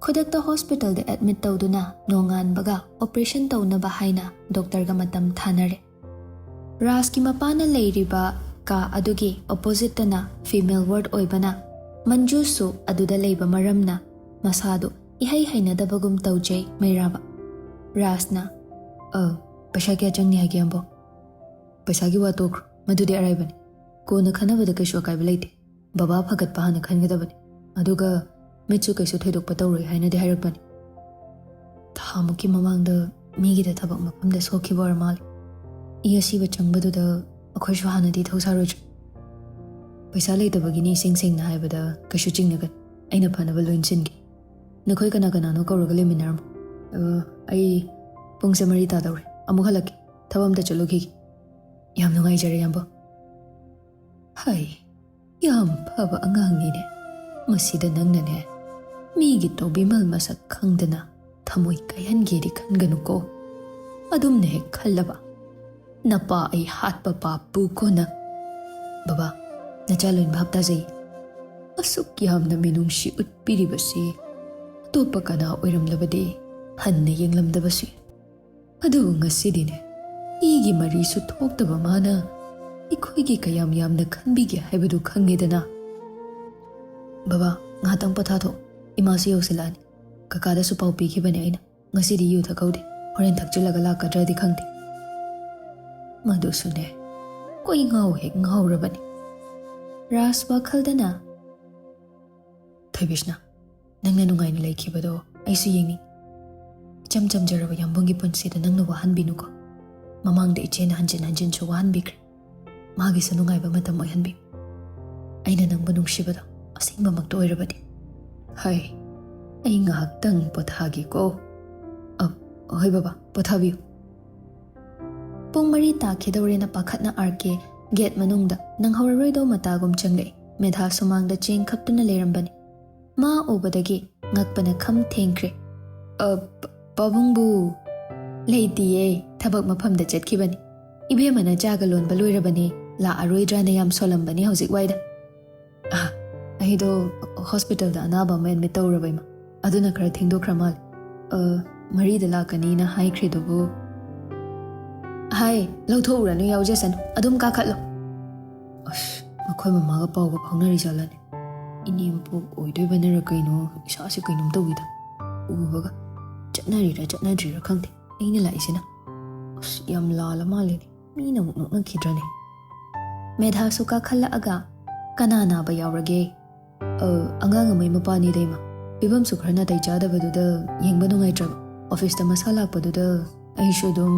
ꯈꯨꯗꯛꯇ ꯍꯣꯁꯄꯤꯇꯥꯜꯗ ꯑꯦꯗꯃꯤꯠ ꯇꯧꯗꯨꯅ ꯅꯣꯡꯉꯥꯟꯕꯒ ꯑꯣꯄꯔꯦꯁꯟ ꯇꯧꯅꯕ ꯍꯥꯏꯅ ꯗꯣꯛꯇꯔꯒ ꯃꯇꯝ ꯊꯥꯅꯔꯦ꯫ ꯔꯥꯖꯀꯤ ꯃꯄꯥꯅ ꯂꯩꯔꯤꯕ ꯀꯥ ꯑꯗꯨꯒꯤ ꯑꯣꯄꯣꯖꯤꯠꯇꯅ ꯐꯤꯃꯦꯜ ꯋꯥꯔꯗ ꯑꯣꯏꯕꯅ ꯃꯟꯖꯨꯁꯨ ꯑꯗꯨꯗ ꯂꯩꯕ ꯃꯔꯝꯅ ꯃꯁꯥꯗꯨ ꯏꯍꯩ ꯍꯩꯅꯗꯕꯒꯨꯝ ꯇꯧꯖꯩ ꯃꯩꯔꯥꯕ꯫ ꯔꯥꯖꯅ ꯄꯩꯁꯥ ꯀꯌꯥ ꯆꯪꯅꯤ ꯍꯥꯏꯒꯦ ꯑꯝꯕꯣ? ꯄꯩꯁꯥꯒꯤ ꯋꯥ ꯇꯣꯛꯈ꯭ꯔꯣ, ꯃꯗꯨꯗꯤ ꯑꯔꯥꯏꯕꯅꯤ꯫ ꯀꯣꯟꯅ ꯈꯟꯅꯕꯗ ꯀꯩꯁꯨ ꯑꯀꯥꯏꯕ ꯂꯩꯇꯦ꯫ ꯕꯕꯥ ꯐꯒꯠꯄ ꯍꯥꯟꯅ ꯈꯟꯒꯗꯕꯅꯤ, ꯑꯗꯨꯒ ꯃꯤꯠꯁꯨ ꯀꯩꯁꯨ ꯊꯣꯏꯗꯣꯛꯄ ꯇꯧꯔꯣꯏ ꯍꯥꯏꯅꯗꯤ ꯍꯥꯏꯔꯛꯄꯅꯤ꯫ ꯊꯥꯃꯨꯛꯀꯤ ꯃꯃꯥꯡꯗ ꯃꯤꯒꯤꯗ ꯊꯕꯛ ꯃꯐꯝꯗ ꯁꯣꯛꯈꯤꯕ ꯑꯣꯏꯔ ꯃꯥꯜꯂꯦ꯫ ꯏ ꯑꯁꯤꯕ ꯆꯪꯕꯗꯨꯗ ꯑꯩꯈꯣꯏꯁꯨ ꯍꯥꯟꯅꯗꯤ ꯊꯧꯁꯥꯔꯣꯏꯗ꯭ꯔꯦ꯫ ꯄꯩꯁꯥ ꯂꯩꯇꯕꯒꯤꯅꯤ ꯏꯁꯦꯡ ꯁꯦꯡꯅ ꯍꯥꯏꯕꯗ ꯀꯩꯁꯨ ꯆꯤꯡꯅꯒꯅꯤ, ꯑꯩꯅ ꯐꯅꯕ ꯂꯣꯏꯅꯁꯤꯟꯒꯦ꯫ ꯅꯈꯣꯏ ꯀꯅꯥ ꯀꯅꯥꯅꯣ ꯀꯧꯔꯒ ꯂꯩꯃꯤꯟꯅꯔꯝꯃꯣ꯫ ꯑꯩ ꯄꯨꯡꯁꯦ 4 ꯇꯥꯗꯧꯔꯦ, ꯑꯃꯨꯛ ꯍꯜꯂꯛꯀꯦ, ꯊꯕꯛ ꯑꯝꯇ ꯆꯠꯂꯨꯈꯤꯒꯦ꯫ ꯌꯥꯝ ꯅꯨꯡꯉꯥꯏꯖꯔꯦ ꯌꯥꯝꯕ꯫ ꯍꯩ, ꯌꯥꯝ ꯐꯕ ꯑꯉꯥꯡꯅꯤꯅꯦ꯫ ꯃꯁꯤꯗ ꯅꯪꯅꯅꯦ ꯃꯤꯒꯤ ꯇꯧꯕꯤꯃꯜ ꯃꯁꯛ ꯈꯪꯗꯅ ꯊꯃꯣꯏ ꯀꯥꯏꯍꯟꯒꯦꯗꯤ ꯈꯟꯒꯅꯨꯀꯣ꯫ ꯑꯗꯨꯝꯅ ꯍꯦꯛ ꯈꯜꯂꯕ ꯅꯄꯥ ꯑꯩ ꯍꯥꯠꯄ ꯄꯥꯞꯄꯨ ꯀꯣ ꯅꯪ꯫ ꯕꯕꯥ, ꯅꯆꯥ ꯂꯣꯏꯅ ꯚꯥꯞ ꯇꯥꯖꯩ꯫ ꯑꯁꯨꯛ ꯌꯥꯝꯅ ꯃꯤꯅꯨꯡꯁꯤ ꯎꯠꯄꯤꯔꯤꯕꯁꯤ ꯑꯇꯣꯞꯄ ꯀꯅꯥ ꯑꯣꯏꯔꯝꯂꯕꯗꯤ ꯍꯟꯅ ꯌꯦꯡꯂꯝꯗꯕꯁꯨ ꯌꯥꯏ꯫ ꯑꯗꯨꯕꯨ ꯉꯁꯤꯗꯤꯅꯦ ꯏꯒꯤ ꯃꯔꯤꯁꯨ ꯊꯣꯛꯇꯕ ꯃꯥꯅ ꯑꯩꯈꯣꯏꯒꯤ ꯀꯌꯥꯝ ꯌꯥꯝꯅ ꯈꯟꯕꯤꯒꯦ ꯍꯥꯏꯕꯗꯨ ꯈꯪꯉꯦꯗꯅ꯫ ꯕꯕꯥ, ꯉꯥꯏꯍꯥꯛꯇꯪ ꯄꯣꯊꯥꯊꯣꯛ, ꯏꯃꯥꯁꯨ ꯌꯧꯁꯤꯜꯂꯛꯑꯅꯤ꯫ ꯀꯀꯥꯗꯁꯨ ꯄꯥꯎ ꯄꯤꯈꯤꯕꯅꯦ ꯑꯩꯅ, ꯉꯁꯤꯗꯤ ꯌꯨ ꯊꯛꯍꯧꯗꯦ, ꯍꯣꯔꯦꯟ ꯊꯛꯆꯤꯜꯂꯒ ꯂꯥꯛꯀꯗ꯭ꯔꯗꯤ ꯈꯪꯗꯦ꯫ ꯃꯗꯨꯁꯨꯅꯦ ꯀꯣꯏ ꯉꯥꯎ ꯍꯦꯛ ꯉꯥꯎꯔꯕꯅꯤ꯫ ꯔꯥꯖ ꯋꯥꯈꯜꯗꯅ ꯊꯣꯏꯕꯤꯁꯅ, ꯅꯪꯅ ꯅꯨꯡꯉꯥꯏꯅ ꯂꯩꯈꯤꯕꯗꯣ ꯑꯩꯁꯨ ꯌꯦꯡꯅꯤꯡ꯫ ꯏꯆꯝ ꯆꯝꯖꯔꯕ ꯌꯥꯝꯕꯨꯡꯒꯤ ꯄꯨꯟꯁꯤꯗ ꯅꯪꯅ ꯋꯥꯍꯟꯕꯤꯅꯨꯀꯣ꯫ ꯃꯃꯥꯡꯗ ꯏꯆꯦꯅ ꯍꯟꯖꯤꯟ ꯍꯟꯖꯤꯟꯁꯨ ꯋꯥꯍꯟꯕꯤꯈ꯭ꯔꯦ, ꯃꯥꯒꯤꯁꯨ ꯅꯨꯡꯉꯥꯏꯕ ꯃꯇꯝ ꯑꯣꯏꯍꯟꯕꯤꯌꯨ꯫ ꯑꯩꯅ ꯅꯪꯕꯨ ꯅꯨꯡꯁꯤꯕꯗꯣ ꯑꯁꯦꯡꯕꯃꯛꯇ ꯑꯣꯏꯔꯕꯗꯤ꯫ ꯍꯩ, ꯑꯩ ꯉꯥꯏꯍꯥꯛꯇꯪ ꯄꯣꯊꯥꯒꯦꯀꯣ꯫ ꯍꯣꯏ ꯕꯕꯥ, ꯄꯣꯊꯥꯕꯤꯌꯨ꯫ ꯄꯨꯡ 4 ꯇꯥꯈꯤꯗꯧꯔꯦꯅ ꯄꯥꯈꯠꯅ ꯑꯥꯔꯀꯦ ꯒꯦꯠ ꯃꯅꯨꯡꯗ ꯅꯪꯍꯧꯔꯔꯣꯏꯗꯧ ꯃꯇꯥꯒꯨꯝ ꯆꯪꯂꯛꯏ꯫ ꯃꯦꯙꯥ ꯁꯨꯃꯥꯡꯗ ꯆꯦꯡ ꯈꯞꯇꯨꯅ ꯂꯩꯔꯝꯕꯅꯤ꯫ ꯃꯥ ꯎꯕꯗꯒꯤ ꯉꯛꯄꯅ ꯈꯝ ꯊꯦꯡꯈ꯭ꯔꯦ꯫ ꯄꯥꯕꯨꯡꯕꯨ? ꯂꯩꯇꯤꯌꯦ, ꯊꯕꯛ ꯃꯐꯝꯗ ꯆꯠꯈꯤꯕꯅꯤ꯫ ꯏꯕꯦꯝꯃꯅ ꯆꯥꯒ ꯂꯣꯟꯕ ꯂꯣꯏꯔꯕꯅꯤ, ꯂꯥꯛꯑꯔꯣꯏꯗ꯭ꯔꯥꯅ ꯌꯥꯝ ꯁꯣꯜꯂꯝꯕꯅꯤ ꯍꯧꯖꯤꯛ ꯋꯥꯏꯗ꯫ ꯑꯩꯗꯣ ꯍꯣꯁꯄꯤꯇꯥꯜꯗ ꯑꯅꯥꯕ ꯑꯃ ꯑꯦꯗꯃꯤꯠ ꯇꯧꯔꯨꯔꯕ ꯏꯃꯥ, ꯑꯗꯨꯅꯈꯔ ꯊꯦꯡꯗꯣꯛꯈ꯭ꯔ ꯃꯥꯜꯂꯦ꯫ 4ꯗ ꯂꯥꯛꯀꯅꯤꯅ ꯍꯥꯏꯈ꯭ꯔꯤꯗꯨꯕꯨ? ꯍꯥꯏ, ꯂꯧꯊꯣꯛꯎꯔꯅꯨ, ꯌꯥꯎꯖꯁꯅꯨ, ꯑꯗꯨꯝ ꯀꯥꯈꯠꯂꯣ꯫ ꯑꯁ, ꯃꯈꯣꯏ ꯃꯃꯥꯒ ꯄꯥꯎꯒ ꯐꯥꯎꯅꯔꯤ ꯖꯥꯠꯂꯅꯦ? ꯏꯅꯦꯝꯄꯣꯛ ꯑꯣꯏꯗꯣꯏꯕꯅꯔ ꯀꯩꯅꯣ, ꯏꯁꯥꯁꯦ ꯀꯩꯅꯣꯝ ꯇꯧꯋꯤꯗ ꯎꯕꯒ꯫ ꯆꯠꯅꯔꯤꯔꯥ ꯆꯠꯅꯗ꯭ꯔꯤꯔꯥ ꯈꯪꯗꯦ ꯑꯩꯅ ꯂꯥꯛꯏꯁꯤꯅ꯫ ꯑꯁ, ꯌꯥꯝ ꯂꯥꯜꯂ ꯃꯥꯜꯂꯦꯅꯦ, ꯃꯤꯅ ꯑꯃꯨꯛ ꯅꯣꯛꯅꯈꯤꯗ꯭ꯔꯅꯦ꯫ ꯃꯦꯙꯥꯁꯨ ꯀꯥꯈꯠꯂꯛꯑꯒ ꯀꯅꯥ ꯅꯥꯕ ꯌꯥꯎꯔꯒꯦ? ꯑꯉꯥꯡ ꯑꯃꯒꯤ ꯃꯄꯥꯅꯤꯗ ꯏꯃꯥ, ꯐꯤꯕꯝꯁꯨ ꯈꯔ ꯅꯥꯇꯩ ꯆꯥꯗꯕꯗꯨꯗ ꯌꯦꯡꯕ ꯅꯨꯡꯉꯥꯏꯇ꯭ꯔꯕ, ꯑꯣꯐꯤꯁꯇ ꯃꯁꯥ ꯂꯥꯛꯄꯗꯨꯗ ꯑꯩꯁꯨ ꯑꯗꯨꯝ꯫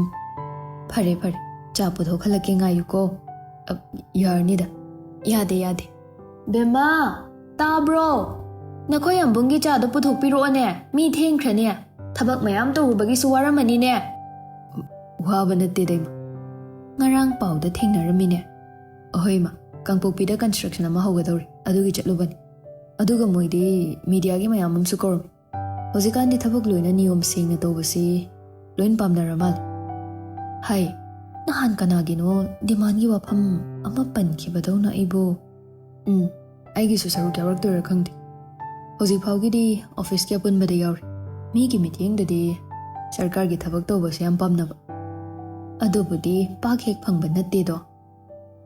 ꯐꯔꯦ ꯐꯔꯦ, ꯆꯥ ꯄꯨꯊꯣꯛꯍꯜꯂꯛꯀꯦ, ꯉꯥꯏꯌꯨꯀꯣ꯫ ꯌꯥꯔꯅꯤꯗ꯫ ꯌꯥꯗꯦ ꯌꯥꯗꯦ꯫ ꯕꯦꯝꯃꯥ, ꯇꯥꯕ꯭ꯔꯣ? ꯅꯈꯣꯏ ꯌꯥꯝꯕꯨꯡꯒꯤ ꯆꯥꯗꯣ ꯄꯨꯊꯣꯛꯄꯤꯔꯛꯑꯣꯅꯦ, ꯃꯤ ꯊꯦꯡꯈ꯭ꯔꯅꯦ, ꯊꯕꯛ ꯃꯌꯥꯝ ꯇꯧꯔꯨꯕꯒꯤꯁꯨ ꯋꯥꯔꯝꯃꯅꯤꯅꯦ꯫ ꯋꯥꯕ ꯅꯠꯇꯦꯗ ꯏꯃꯥ, ꯉꯔꯥꯡ ꯄꯥꯎꯗ ꯊꯦꯡꯅꯔꯝꯃꯤꯅꯦ꯫ ꯑꯍꯣꯏ ꯏꯃꯥ, ꯀꯥꯡꯄꯣꯛꯄꯤꯗ ꯀꯟꯁꯇ꯭ꯔꯛꯁꯟ ꯑꯃ ꯍꯧꯒꯗꯧꯔꯤ, ꯑꯗꯨꯒꯤ ꯆꯠꯂꯨꯕꯅꯤ꯫ ꯑꯗꯨꯒ ꯃꯣꯏꯗꯤ ꯃꯤꯗꯤꯌꯥꯒꯤ ꯃꯌꯥꯝ ꯑꯃꯁꯨ ꯀꯧꯔꯝꯃꯤ꯫ ꯍꯧꯖꯤꯛꯀꯥꯟꯗꯤ ꯊꯕꯛ ꯂꯣꯏꯅ ꯅꯤꯌꯣꯝ ꯁꯦꯡꯅ ꯇꯧꯕꯁꯤ ꯂꯣꯏꯅ ꯄꯥꯝꯅꯔ ꯃꯥꯜꯂꯦ꯫ ꯍꯥꯏ, ꯅꯍꯥꯟ ꯀꯅꯥꯒꯤꯅꯣ ꯗꯤꯃꯥꯟꯒꯤ ꯋꯥꯐꯝ ꯑꯃ ꯄꯟꯈꯤꯕꯗꯧꯅ ꯑꯩꯕꯨ꯫ ꯑꯩꯒꯤꯁꯨ ꯁꯔꯨꯛ ꯌꯥꯎꯔꯛꯇꯣꯏꯔꯥ ꯈꯪꯗꯦ꯫ ꯍꯧꯖꯤꯛ ꯐꯥꯎꯒꯤꯗꯤ ꯑꯣꯐꯤꯁꯀꯤ ꯑꯄꯨꯟꯕꯗ ꯌꯥꯎꯔꯤ, ꯃꯤꯒꯤ ꯃꯤꯠꯌꯦꯡꯗꯗꯤ ꯁꯔꯀꯥꯔꯒꯤ ꯊꯕꯛ ꯇꯧꯕꯁꯦ ꯌꯥꯝ ꯄꯥꯝꯅꯕ꯫ ꯑꯗꯨꯕꯨꯗꯤ ꯄꯥꯛ ꯍꯦꯛ ꯐꯪꯕ ꯅꯠꯇꯦꯗꯣ꯫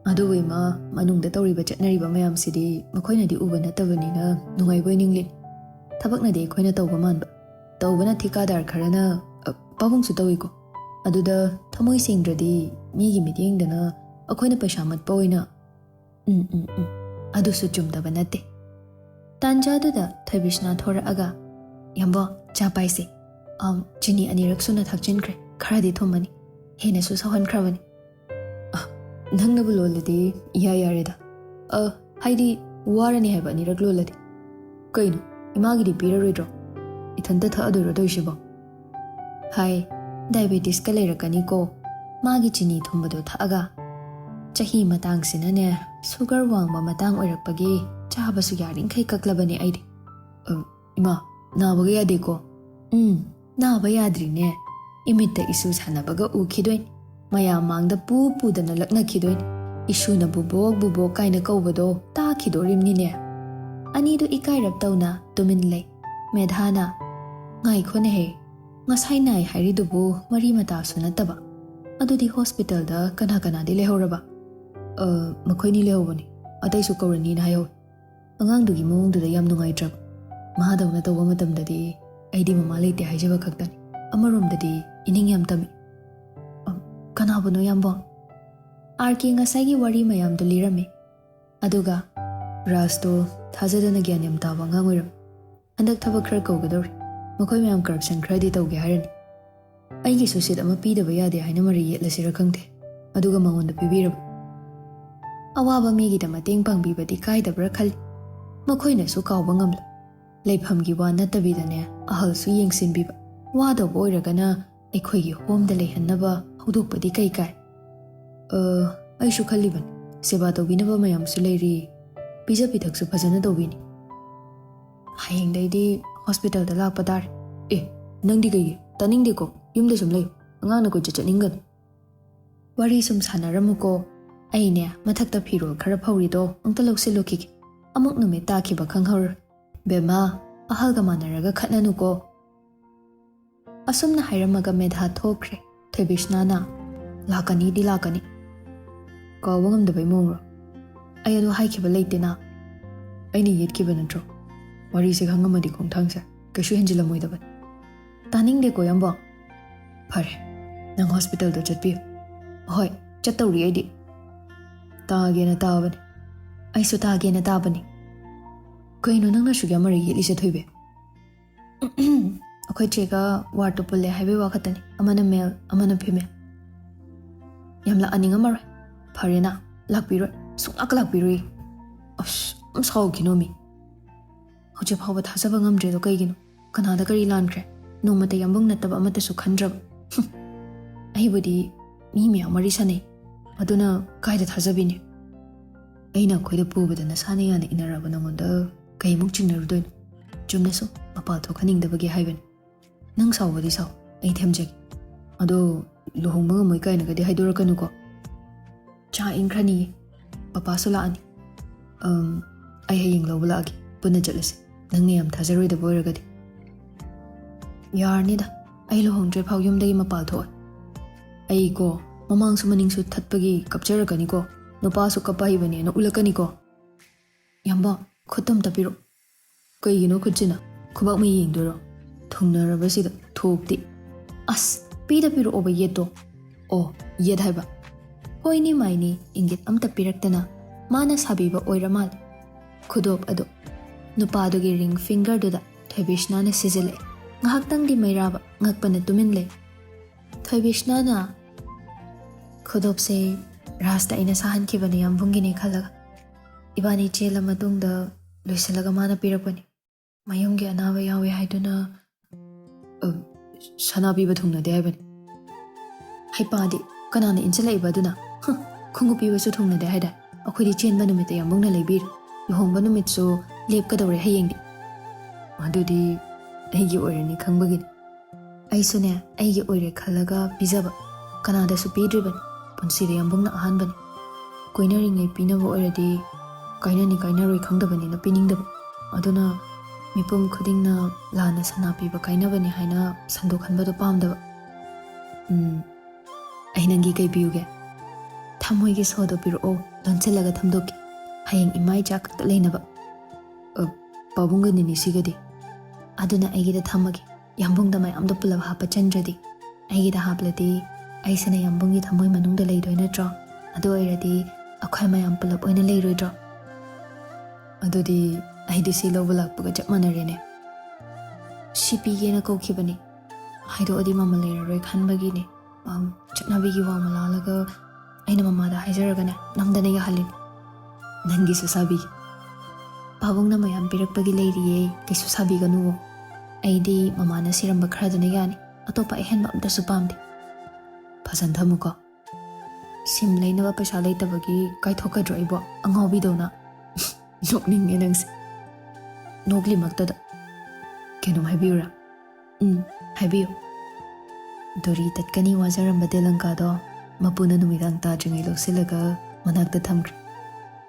ꯑꯗꯨꯕꯨ ꯏꯃꯥ, ꯃꯅꯨꯡꯗ ꯇꯧꯔꯤꯕ ꯆꯠꯅꯔꯤꯕ ꯃꯌꯥꯝꯁꯤꯗꯤ ꯃꯈꯣꯏꯅꯗꯤ ꯎꯕ ꯅꯠꯇꯕꯅꯤꯅ ꯅꯨꯡꯉꯥꯏꯕꯣꯏ ꯅꯤꯡꯂꯤ꯫ ꯊꯕꯛꯅꯗꯤ ꯑꯩꯈꯣꯏꯅ ꯇꯧꯕ ꯃꯥꯟꯕ, ꯇꯧꯕꯅ ꯊꯤꯀꯥꯗꯥꯔ ꯈꯔꯅ꯫ ꯄꯥꯕꯨꯡꯁꯨ ꯇꯧꯏꯀꯣ, ꯑꯗꯨꯗ ꯊꯃꯣꯏ ꯁꯦꯡꯗ꯭ꯔꯗꯤ ꯃꯤꯒꯤ ꯃꯤꯠꯌꯦꯡꯗꯅ ꯑꯩꯈꯣꯏꯅ ꯄꯩꯁꯥ ꯃꯠꯄ ꯑꯣꯏꯅ꯫ ꯑꯗꯨꯁꯨ ꯆꯨꯝꯗꯕ ꯅꯠꯇꯦ꯫ ꯇꯥꯟꯖꯥꯗꯨꯗ ꯊꯣꯏꯕꯤꯁꯅꯥ ꯊꯣꯔꯛꯑꯒ, ꯌꯥꯝꯕꯣ, ꯆꯥ ꯄꯥꯏꯁꯦ꯫ ꯆꯤꯅꯤ 2ꯔꯛ ꯁꯨꯅ ꯊꯥꯛꯆꯤꯟꯈ꯭ꯔꯦ, ꯈꯔꯗꯤ ꯊꯨꯝꯃꯅꯤ, ꯍꯦꯟꯅꯁꯨ ꯁꯧꯍꯟꯈ꯭ꯔꯕꯅꯤ꯫ ꯅꯪꯅꯕꯨ ꯂꯣꯜꯂꯗꯤ ꯌꯥꯔꯦꯗ꯫ ꯍꯥꯏꯗꯤ ꯋꯥꯔꯅꯤ ꯍꯥꯏꯕ 2ꯔꯛ ꯂꯣꯜꯂꯗꯤ꯫ ꯀꯩꯅꯣ, ꯏꯃꯥꯒꯤꯗꯤ ꯄꯤꯔꯔꯣꯏꯗ꯭ꯔꯣ? ꯏꯊꯟꯇ ꯊꯛꯑꯗꯣꯏꯔꯣ ꯇꯧꯏꯁꯤꯕꯣ? ꯍꯥꯏ, ꯗꯥꯏꯕꯦꯇꯤꯁꯀ ꯂꯩꯔꯛꯀꯅꯤꯀꯣ, ꯃꯥꯒꯤ ꯆꯤꯅꯤ ꯊꯨꯝꯕꯗꯣ ꯊꯛꯑꯒ꯫ ꯆꯍꯤ ꯃꯇꯥꯡꯁꯤꯅꯅꯦ ꯁꯨꯒꯔ ꯋꯥꯡꯕ ꯃꯇꯥꯡ ꯑꯣꯏꯔꯛꯄꯒꯤ ꯆꯥꯕꯁꯨ ꯌꯥꯔꯤꯈꯩ ꯀꯛꯂꯕꯅꯦ ꯑꯩꯗꯤ꯫ ꯏꯃꯥ, ꯅꯥꯕꯒ ꯌꯥꯗꯦꯀꯣ? ꯅꯥꯕ ꯌꯥꯗ꯭ꯔꯤꯅꯦ, ꯏꯃꯤꯠꯇ ꯏꯁꯨ ꯁꯥꯟꯅꯕꯒ ꯎꯈꯤꯗꯣꯏꯅꯤ, ꯃꯌꯥꯝ ꯃꯥꯡꯗ ꯄꯨꯗꯅ ꯂꯛꯅꯈꯤꯗꯣꯏꯅꯤ, ꯏꯁꯨꯅ ꯕꯨꯕꯣꯛ ꯕꯨꯕꯣꯛ ꯀꯥꯏꯅ ꯀꯧꯕꯗꯣ ꯇꯥꯈꯤꯗꯣꯔꯤꯕꯅꯤꯅꯦ꯫ ꯑꯅꯤꯗꯨ ꯏꯀꯥꯏꯔꯞ ꯇꯧꯅ ꯇꯨꯃꯤꯟ ꯂꯩ꯫ ꯃꯦꯙꯥꯅ, Ngaikhone he. Ngasai nai hairidubu mari mata sunataba. Adudi hospital da kana kana di lehoraba. Makhoi ni lehobani. Atai su kaurani na hayo. Angang dugi mong du da yam nungai trab. Mahadaw na tawa matam dadi aidi mama leite haijaba khaktani. Amarom dadi ining yam tami. Kana bono yam bo. Arki ngasai gi wari mayam du lirame. Aduga Rasto thazadana gyan yam tawa ngangoiram. Handak thabak khar kaugadori. Makhoi mayam corruption khar di tawge harani. Aigi susit ama pidaba yade haina mari yetlasira khangte. Aduga mangonda pibirab. Awaba migi da mateng pangbibadi kaidabra khali. Makhoi na su kauba ngamla. Leiphamgi wa natabidane ahal su yengsinbiba. Wada boiragana aikhoigi home da lehannaba hudokpadi kai kai. Aishu khaliban. Seba tawbinaba mayam su leiri. Pija pithak su phajana tawbini. Hayeng daidi hospital da lakpa dar. Nangdi gai taning ko yumda sum lay. Angana ko chachaningan. Wari sum sanaramuko. Aine mathakta phiro khara phawrido angta loksilokki. Amuk nume takhiba khanghaur. Bema ahalga manaraga khatnanuko. Asumna hairamaga medha thokre. Thoibishnana lakani di lakani. Kawangam da bai mongro. Ayado haikhiba leitena. Aini yetkiba natro. Wari se khangamadi khongthangsa kaishu henjilamoidaban. Taning de ko yamba. Phare. Nang hospital do chatpi. Hoi, chattauri aidi. Taagena taabani. Aisu taagena taabani. Kaino nangna shugya mari yelise thoibe. Akhoi chega ward to pulle highway wakhatani. Amana male, amana female. Yamla aninga mara. Pharena lakpiro sungak lakpiroi. Am saw kinomi. Hoje phawa thasaba ngamdre do kaigino. Kanada kari lankre. Nomata yambung nataba amata su khandrab. Aibudi mi amari sane. Aduna kaida thasabini. Aina khoida pubada na sane yana inaraba nangonda kai muk chingnarudoin. Jumnaso mapa tho khaningdabagi haiban. Nang sawbadi saw ai themjek. Ado luhongba moi kaina gadi haidorakanu ko. Cha inkrani papa sulaani. Ai hayeng lawlagi punna jalase. Nangni yam thazaroi da boiragadi. Yarnida ai luhongdre phau yumdagi mapal tho. Ai ko mamang sumaning su thatpagi kapjaragani ko. Nopa su kapahibani na ulakani ko. Yamba khutam tapiro. Kaigino khutchina khubak mai yengdoro. Thungnarabasida thokti. As pida piro oba yeto. Yed haiba. Hoini maini ingit amta piraktana mana sabiba oiramal. Khudop ado. Nupadogi ring finger doda Thoibishna na sizile. Ngahaktang di mayraba ngakpana tuminle. Thoibishna na khudop se rasta ina sahan kibani yambungini khalaga. Ibani chela matungda loisalaga mana pirakpani. Mayumgi anawa yawe haiduna sanabiba thungna de haibani. Haipadi kanana insala ibaduna. Khungupi wasu thungna de haida. Akhodi chenba numita yambungna leibir. Luhongba numitso lepkadawre hayengdi. Adudi aigi oirani khangbagini. Aisune aigi oire khalaga pizaba. Kanada su pidribani. Punsida yambungna ahanbani. Koinaringai pinaba oiradi kainani kainaroi khangdabani na piningdaba. Aduna mipum khudingna lana sanapiba kainabani haina sandokhanbado pamdaba. Ainangi kai biyuge. Thamoigi sodo piro lonchelaga thamdoki. Hayeng imai jakta leinaba. Pabunga nini sigadi. Aduna aigida thamagi. Yambungda mai amdo pulab hapa chandradi. Aigida hapladi. Aisana yambungi thamoi manungda leidoi natro. Ado airadi akhoi mayam pulab oina leiroidro. Adudi aidi si loba lakpaga chap manarene. Sipigena koukibani. Haido adi mama leiraroi khanbagini. Chatnabigi wa malalaga aina mamada haizaragana namdana yahalin. Nangi susabi. Pabungna mayam pirakpagi leiriye kaisu sabiganu. Aidi mamana siramba khradana yani. Atopa ehenba amta supamdi. Pasan thamuko. Sim lainaba paisa leitabagi kaithokadro ibo angawbidona. Nokninge nangsi. Nokli maktada. Kenom haibiyura. Haibiyo. Dori tatkani wazaramba delankado mapuna numidang tajringai loksilaga manakta thamkre.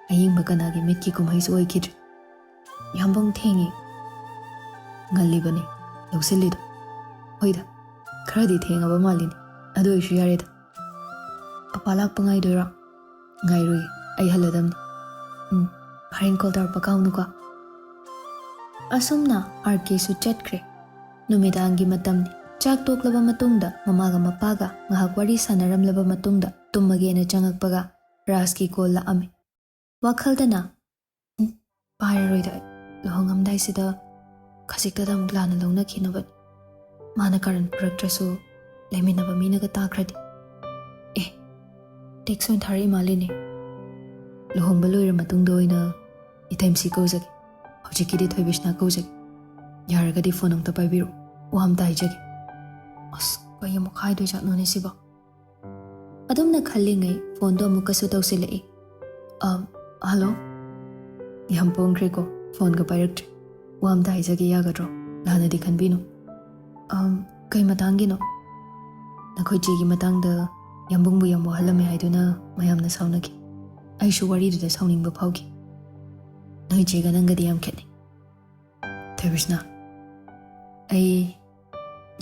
Aying bakanagi mitki kumhais oikidri. Yambong thengi. Ngalibani. ꯂꯧꯁꯤꯜꯂꯤꯗꯣ? ꯍꯣꯏꯗ, ꯈꯔꯗꯤ ꯊꯦꯡꯉꯕ ꯃꯥꯜꯂꯤꯅꯤ. ꯑꯗꯨ ꯑꯣꯏꯁꯨ ꯌꯥꯔꯦꯗ. Papa ꯂꯥꯛꯄ ꯉꯥꯏꯗꯣꯏꯔꯣ? ꯉꯥꯏꯔꯣꯏ, ꯑꯩ ꯍꯜꯂꯗꯝꯅꯤ. ꯍꯣꯔꯦꯟ call ꯇꯧꯔꯛꯄ ꯀꯥꯎꯅꯨꯀꯣ. ꯑꯁꯨꯝꯅ ꯑꯥꯔꯀꯦꯁꯨ ꯆꯠꯈ꯭ꯔꯦ. ꯅꯨꯃꯤꯗꯥꯡꯒꯤ ꯃꯇꯝꯅꯤ. ꯆꯥꯛ ꯇꯣꯛꯂꯕ ꯃꯇꯨꯡꯗ ꯃꯃꯥꯒ ꯃꯄꯥꯒ ꯉꯥꯏꯍꯥꯛ ꯋꯥꯔꯤ ꯁꯥꯟꯅꯔꯝꯂꯕ ꯃꯇꯨꯡꯗ ꯇꯨꯝꯃꯒꯦꯅ ꯆꯪꯉꯛꯄꯒ ꯔꯥꯖꯀꯤ ꯀꯣꯜ ꯂꯥꯛꯑꯝꯃꯤ. ꯋꯥꯈꯜꯗꯅ ꯄꯥꯏꯔꯔꯣꯏꯗ, ꯂꯨꯍꯣꯡꯉꯝꯗꯥꯏꯁꯤꯗ ꯈꯖꯤꯛꯇꯗ ꯑꯃꯨꯛ ꯂꯥꯟꯅ ꯂꯧꯅꯈꯤꯅꯕꯅꯤ. ꯃꯥꯅ ꯀꯥꯔꯟ ꯄꯨꯔꯛꯇ꯭ꯔꯁꯨ ꯂꯩꯃꯤꯟꯅꯕ ꯃꯤꯅꯒ ꯇꯥꯈ꯭ꯔꯗꯤ. ꯇꯦꯛꯁ ꯑꯣꯏꯅ ꯊꯥꯔꯛꯏ ꯃꯥꯜꯂꯤꯅꯦ. ꯂꯨꯍꯣꯡꯕ ꯂꯣꯏꯔ ꯃꯇꯨꯡꯗ ꯑꯣꯏꯅ ꯏꯇꯩꯃꯁꯤ ꯀꯧꯖꯒꯦ. ꯍꯧꯖꯤꯛꯀꯤꯗꯤ ꯊꯣꯏꯕꯤꯁꯅꯥ ꯀꯧꯖꯒꯦ. ꯌꯥꯔꯒꯗꯤ ꯐꯣꯟ ꯑꯝꯇ ꯄꯥꯏꯕꯤꯔꯣ. ꯋꯥ ꯑꯝꯇ ꯍꯥꯏꯖꯒꯦ. ꯑꯁ, ꯀꯩ ꯑꯃꯨꯛ ꯍꯥꯏꯗꯣꯏꯖꯥꯠꯅꯣꯅꯦ ꯁꯤꯕꯣ? ꯑꯗꯨꯝꯅ ꯈꯜꯂꯤꯉꯩ ꯐꯣꯟꯗꯣ ꯑꯃꯨꯛꯀꯁꯨ ꯇꯧꯁꯤꯜꯂꯛꯏ. ꯍꯜꯂꯣ? ꯌꯥꯝ ꯄꯣꯡꯈ꯭ꯔꯦꯀꯣ, ꯐꯣꯟꯒ ꯄꯥꯏꯔꯛꯇ꯭ꯔꯦ. ꯋꯥ ꯑꯝꯇ ꯍꯥꯏꯖꯒꯦ ꯌꯥꯒꯗ꯭ꯔꯣ? ꯂꯥꯟꯅꯗꯤ ꯈꯟꯕꯤꯅꯨ. ꯀꯩ ꯃꯇꯥꯡꯒꯤꯅꯣ? ꯅꯈꯣꯏ ꯆꯦꯒꯤ ꯃꯇꯥꯡꯗ ꯌꯥꯝꯕꯨꯡꯕꯨ ꯌꯥꯝ ꯋꯥꯍꯜꯂꯝꯃꯦ ꯍꯥꯏꯗꯨꯅ ꯃꯌꯥꯝꯅ ꯁꯥꯎꯅꯈꯤ. ꯑꯩꯁꯨ ꯋꯥꯔꯤꯗꯨꯗ ꯁꯥꯎꯅꯤꯡꯕ ꯐꯥꯎꯈꯤ. ꯅꯣꯏ ꯆꯦꯒ ꯅꯪꯒꯗꯤ ꯌꯥꯝ ꯈꯦꯠꯅꯩ. ꯊꯣꯏꯕꯤꯁꯅꯥ, ꯑꯩ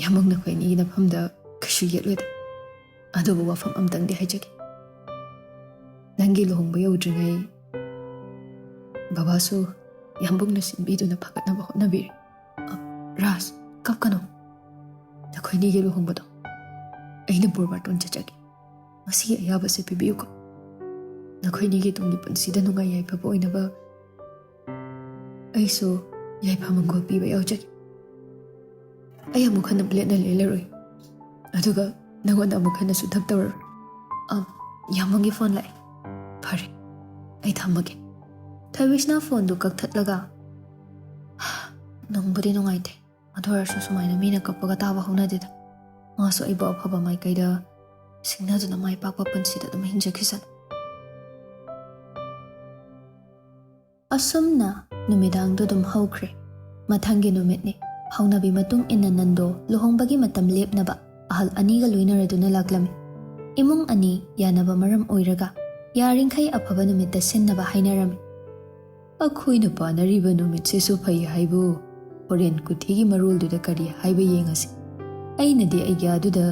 ꯌꯥꯝꯕꯨꯡ ꯅꯈꯣꯏ ꯑꯅꯤꯒꯤ ꯅꯐꯝꯗ ꯀꯩꯁꯨ ꯌꯦꯠꯂꯣꯏꯗ. ꯑꯗꯨꯕꯨ ꯋꯥꯐꯝ ꯑꯝꯇꯪꯗꯤ ꯍꯥꯏꯖꯒꯦ. ꯅꯪꯒꯤ ꯂꯨꯍꯣꯡꯕ ꯌꯧꯗ꯭ꯔꯤꯉꯩ ꯕꯕꯥꯁꯨ ꯌꯥꯝꯕꯨꯡꯅ ꯁꯤꯟꯕꯤꯗꯨꯅ ꯐꯒꯠꯅꯕ ꯍꯣꯠꯅꯕꯤꯔꯦ. ꯔꯥꯖ, ꯀꯞꯀꯅꯨ. ꯅꯈꯣꯏ ꯑꯅꯤꯒꯤ ꯂꯨꯍꯣꯡꯕꯗꯣ ꯑꯩꯅ ꯕꯣꯔꯕꯥꯔꯇꯣꯟ ꯆꯠꯆꯒꯦ. ꯃꯁꯤꯒꯤ ꯑꯌꯥꯕꯁꯦ ꯄꯤꯕꯤꯌꯨꯀꯣ. ꯅꯈꯣꯏ ꯑꯅꯤꯒꯤ ꯇꯨꯡꯒꯤ ꯄꯨꯟꯁꯤꯗ ꯅꯨꯡꯉꯥꯏ ꯌꯥꯏꯐꯕ ꯑꯣꯏꯅꯕ ꯑꯩꯁꯨ ꯌꯥꯏꯐ ꯃꯪꯒꯣꯜ ꯄꯤꯕ ꯌꯥꯎꯖꯒꯦ. ꯑꯩ ꯑꯃꯨꯛ ꯍꯟꯅ ꯂꯦꯠꯅ ꯂꯦꯜꯂꯔꯣꯏ. ꯑꯗꯨꯒ ꯅꯪꯉꯣꯟꯗ ꯑꯃꯨꯛ ꯍꯟꯅꯁꯨ ꯊꯛ ꯇꯧꯔꯔꯣꯏ. ꯌꯥꯝꯕꯨꯡꯒꯤ ꯐꯣꯟ ꯂꯥꯛꯑꯦ. ꯐꯔꯦ, ꯑꯩ ꯊꯝꯃꯒꯦ. ꯊꯣꯏꯕꯤꯁꯅꯥ ꯐꯣꯟꯗꯨ ꯀꯛꯊꯠꯂꯒ ꯅꯨꯡꯕꯨꯗꯤ ꯅꯨꯡꯉꯥꯏꯇꯦ. ꯑꯗꯨ ꯑꯣꯏꯔꯁꯨ ꯁꯨꯃꯥꯏꯅ ꯃꯤꯅ ꯀꯞꯄꯒ ꯇꯥꯕ ꯍꯧꯅꯗꯦꯗ. ꯃꯥꯁꯨ ꯑꯩꯕꯨ ꯑꯐꯕ ꯃꯥꯏꯀꯩꯗ ꯁꯤꯡꯅꯗꯨꯅ ꯃꯥꯏ ꯄꯥꯛꯄ ꯄꯨꯟꯁꯤꯗ ꯑꯗꯨꯝ ꯍꯤꯡꯖꯈꯤꯁꯅꯨ. ꯑꯁꯨꯝꯅ ꯅꯨꯃꯤꯗꯥꯡꯗꯨ ꯑꯗꯨꯝ ꯍꯧꯈ꯭ꯔꯦ. ꯃꯊꯪꯒꯤ ꯅꯨꯃꯤꯠꯅꯤ. ꯍꯧꯅꯕꯤ ꯃꯇꯨꯡ ꯏꯟꯅ ꯅꯟꯗꯣ ꯂꯨꯍꯣꯡꯕꯒꯤ ꯃꯇꯝ ꯂꯦꯞꯅꯕ ꯑꯍꯜ ꯑꯅꯤꯒ ꯂꯣꯏꯅꯔꯗꯨꯅ ꯂꯥꯛꯂꯝꯃꯤ. ꯏꯃꯨꯡ ꯑꯅꯤ ꯌꯥꯅꯕ ꯃꯔꯝ ꯑꯣꯏꯔꯒ ꯌꯥꯔꯤꯡꯈꯩ ꯑꯐꯕ ꯅꯨꯃꯤꯠꯇ ꯁꯤꯟꯅꯕ ꯍꯥꯏꯅꯔꯝꯃꯤ. ꯑꯩꯈꯣꯏꯅ ꯄꯥꯅꯔꯤꯕ ꯅꯨꯃꯤꯠꯁꯤꯁꯨ ꯐꯩ ꯍꯥꯏꯕꯨ ꯍꯣꯔꯦꯟ ꯀꯨꯊꯤꯒꯤ ꯃꯔꯣꯜꯗꯨꯗ ꯀꯔꯤ ꯍꯥꯏꯕ ꯌꯦꯡꯉꯁꯤ. ꯑꯩꯅꯗꯤ ꯑꯩꯒꯤ ꯑꯗꯨꯗ